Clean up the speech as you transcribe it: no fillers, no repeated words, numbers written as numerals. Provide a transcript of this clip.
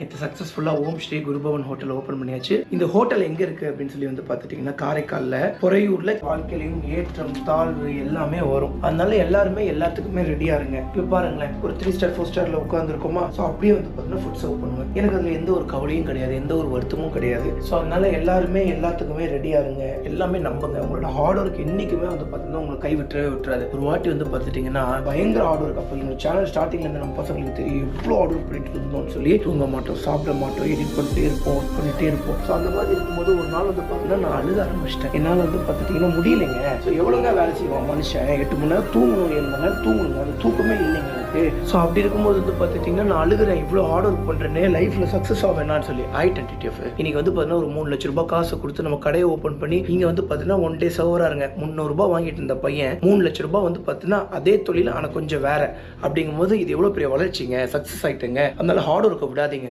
இப்போ சக்ஸஸ்ஃபுல்லாக ஓம் Sri குருபவன் hotel open பண்ணியாச்சு. இந்த ஹோட்டல் எங்கே இருக்குது அப்படின்னு சொல்லி வந்து பார்த்துட்டிங்கன்னா காரைக்காலில் பொறையூரில் வாழ்க்கையிலையும் ஏற்றம் தாழ்வு எல்லாமே வரும். அதனால எல்லாருமே எல்லாத்துக்குமே ரெடியாக இருங்க. இப்போ பாருங்களேன், ஒரு 3 ஸ்டார் 4 ஸ்டாரில் உட்காந்துருக்கோமா, ஸோ அப்படியே வந்து பார்த்தீங்கன்னா ஃபுட் சர்வ் பண்ணுவேன். எனக்கு அதில் எந்த ஒரு கவலையும் கிடையாது, எந்த ஒரு வருத்தமும் கிடையாது. ஸோ அதனால எல்லாருமே எல்லாத்துக்குமே ரெடியாக இருங்க. எல்லாமே நம்புங்க. உங்களோட ஹார்ட் ஒர்க் என்றைக்குமே வந்து பார்த்தீங்கன்னா உங்களை கை விட்டுறாது. ஒரு வாட்டி வந்து பார்த்துட்டிங்கன்னா பயங்கர ஹார்ட் ஒர்க். அப்போ எங்கள் சேனல் ஸ்டார்டிங்லேருந்து நம்ம பசங்களுக்கு தெரியும் எவ்வளோ ஹார்ட் ஒர்க் பண்ணிட்டு இருந்தோம்னு சொல்லி. தூங்க மாட்டோம், சாப்பிட மாட்டோம், எடிட் பண்ணிட்டே இருப்போம், ஒர்க் பண்ணிட்டே இருப்போம். ஸோ அந்த மாதிரி இருக்கும்போது ஒரு நாள் வந்து பார்த்தீங்கன்னா நான் அழுத ஆரம்பிச்சிட்டேன். என்னால் வந்து பார்த்துட்டிங்கன்னா முடியலைங்க. ஸோ எவ்வளோங்க வேலை செய்வோம் மனுஷன், 8 மணி நேரம் தூங்கணும், 7 மணி நேரம் தூங்கணுங்க, அது தூக்கமே இல்லைங்க எனக்கு. ஸோ அப்படி இருக்கும்போது வந்து பார்த்துட்டிங்கன்னா நான் அழுகிறேன், இவ்வளோ ஹார்ட் ஒர்க் பண்ணுறேனே, லைஃப்பில் சக்ஸஸ் ஆவேனான்னு சொல்லி. ஆயிட்டேன் டிடிஎஃப். இன்னைக்கு வந்து பார்த்தீங்கன்னா ஒரு 3 லட்ச ரூபாய் காசு கொடுத்து நம்ம கடையை ஓப்பன் பண்ணி இங்கே வந்து பார்த்தீங்கன்னா 1 டே சர்வராக இருங்க. 300 ரூபாய் வாங்கிட்டு இருந்த பையன் 3 லட்ச ரூபாய் வந்து பார்த்தீங்கன்னா அதே தொழில் ஆனால் கொஞ்சம் வேற. அப்படிங்கும்போது இது எவ்வளோ பெரிய வளர்ச்சிங்க, சக்ஸஸ் ஆகிட்டுங்க. அதனால ஹார்ட் ஒர்க்கை விடாதீங்க.